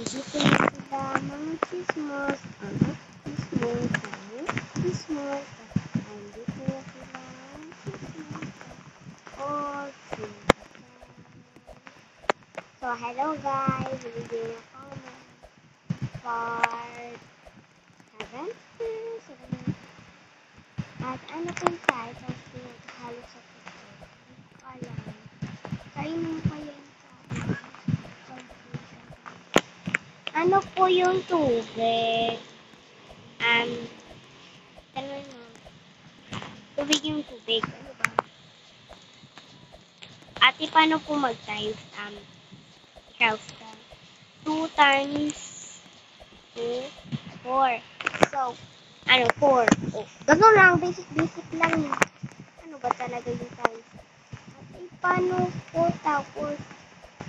Dito na sila mga chismos. Chismos. Chismos. Dito na sila mga chismos. Oh, chismos. So, hello guys. Bibigyan na comment. Part 7. At ano kung tayo sa pinaghalos sa pito? Hindi ko alam. Kayo naman pa yan sa ano po yung tubig? Ano yun? Tubig yung tubig. Ano ba? Ate, paano po mag-times? Ikaw, 2 times 2, 4. So, 4. Oh, gano'n lang. Basic lang. Ano ba talaga yung times? Ate, paano po tapos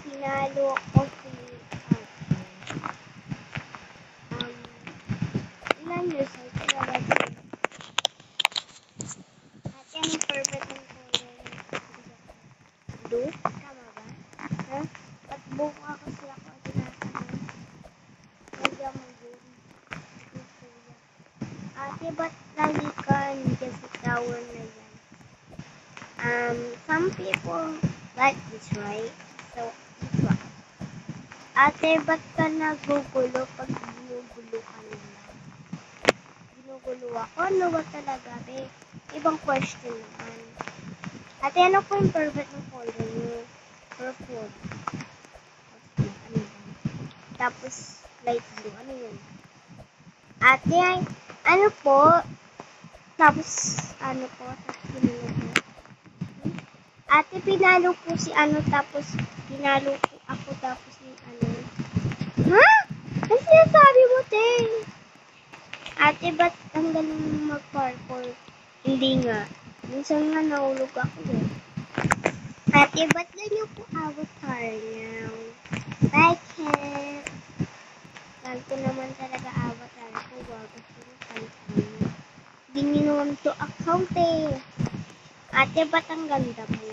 pinalo ko si ilan years old talaga din? Ate, anong perfect ng color? Blue? Tama ba? Ha? At buka ako sila ko tinatanong. Medyo mag-blue. Ate, ba't lagi ka nandiyan sa tower na yan? Some people like this, right? So, this one. Ate, ba't ka nagugulo pag ginugulo ka nila? Ginugulo ako? Ano ba talaga, be? Ibang question naman. Ate, ano po yung perfect ng color niyo? Purple. Ano ba? Tapos, light blue. Ano yun? Ate, ano po? Tapos, ano po? Tapos, pinalo po. Ate, pinalo po si tapos, pinalo po ako, tapos yung Ha? Ano sinasabi mo, te? Ate, ba't ang galing mag-parkour? Hindi nga. Minsan nga nahulog ako eh. Ate, ba't ganyan po avatar niya? Bakit? Ganito naman talaga avatar ko. Gusto ko kanina. Hindi nyo naman to account eh. Ate, ba't ang ganda mo?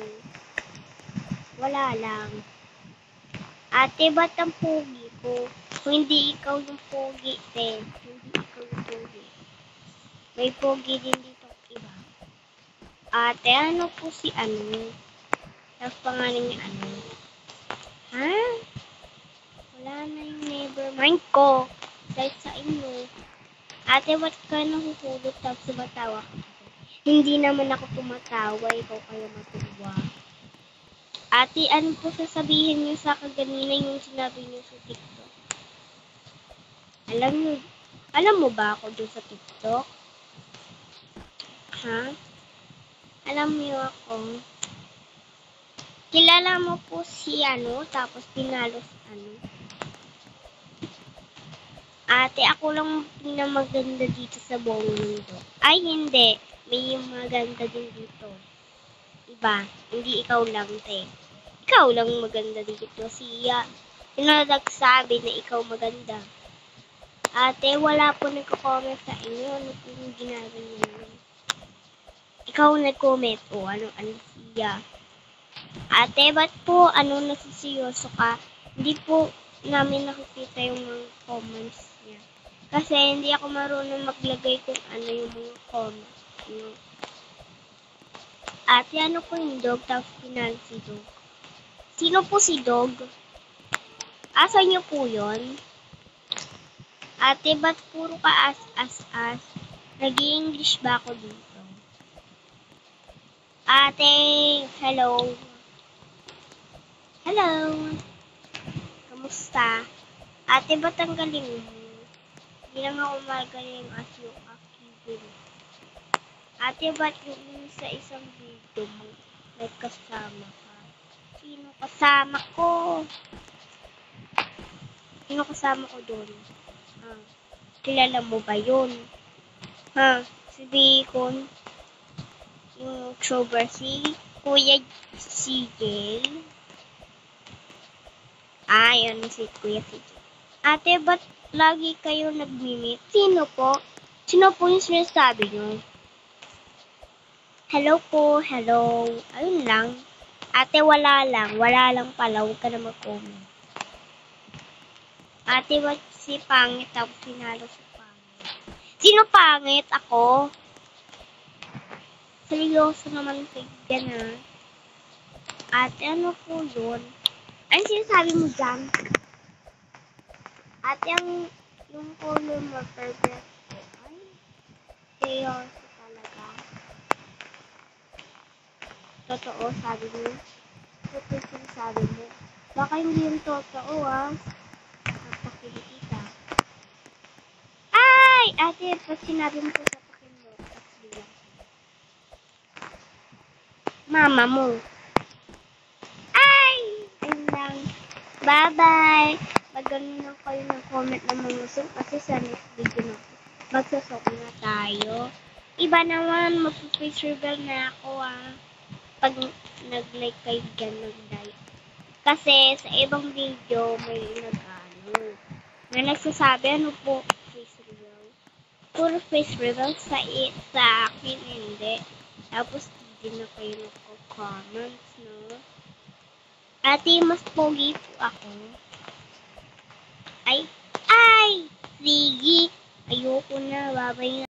Wala lang. Ate, ba't ang pogi ko? Kung hindi ikaw yung pogi, te. Hindi ikaw yung pogi. May pogi din dito iba. Ate, ano po si Tapos pangalan niya Ha? Wala na yung nevermind ko. Dahil sa inyo. Ate, ba't ka nahuhulog tapos sumatawa ka? Hindi naman ako tumatawa. Ikaw kayo matuwa. Ate, ano po sasabihin niyo sa kaganina yung sinabi niyo sa TikTok? Alam mo ba ako doon sa TikTok? Ha? Alam niyo ako? Kilala mo po si tapos pinalo si Ate, ako lang pinamaganda dito sa buong mundo. Ay, hindi. May maganda din dito. Iba, hindi ikaw lang, te. Ikaw lang maganda dito. Siya, nagsabi na ikaw maganda. Ate, wala po nagko-comment sa inyo. Ano po yung ginagawa niyo? Ikaw nag-comment. O, ano siya? Ate, ba't po, nasisiyoso ka? Hindi po namin nakikita yung mga comments niya. Kasi hindi ako marunong maglagay kung yung mga comments. Ate, ano po yung dog? Tapos pinalo si dog. Sino po si dog? Asa niyo po yun? Ate, ba't puro ka as? Nag-i-English ba ako dito? Ate, hello. Hello. Kamusta? Ate, ba't ang galing mo? Hindi lang ako magaling as yung aking. Ate, ba't yung sa isang video mo may kasama ka? Sino kasama ko? Sino kasama ko doon? Kilala mo ba yun? Si Bacon? Yung YouTuber si Kuya Sigel? Yun si Kuya Sigel. Ate, ba't lagi kayo nag-meet? Sino po? Sino po yung sinasabi nyo? Hello po, hello. Ayun lang. Ate, wala lang. Wala lang pala. Huwag ka na mag-comment. Ate, wag si pangit tapos sinalo si pangit. Sino pangit? Ako? Seryoso naman kaibigan ha. Ate, ano po yun? Ano sinasabi mo dyan? Ate, yung color mo perfect. Ay, seryoso talaga. Totoo, sabi mo. Totoo yung sinasabi mo. Baka hindi yung totoo Napakilig kita. Ay! Ate, pag sinabi mo sasapakin mo. Tapos bilang. Mama mo. Ay! Ayun lang. Bye-bye! Magaling lang kayo ng comment ng mga gusto kasi sa next video na magsasok na tayo. Iba naman, mag-face reveal na ako pag nag-like kayo dyan, nag-like. Kasi sa ibang video may may nagsasabi ano po face reveal. Puro face reveal sa akin hindi. Tapos hindi na kayo nagko-comments, no? Ate, mas pogi po ako. Ay! Sige! Ayoko na. Babay na.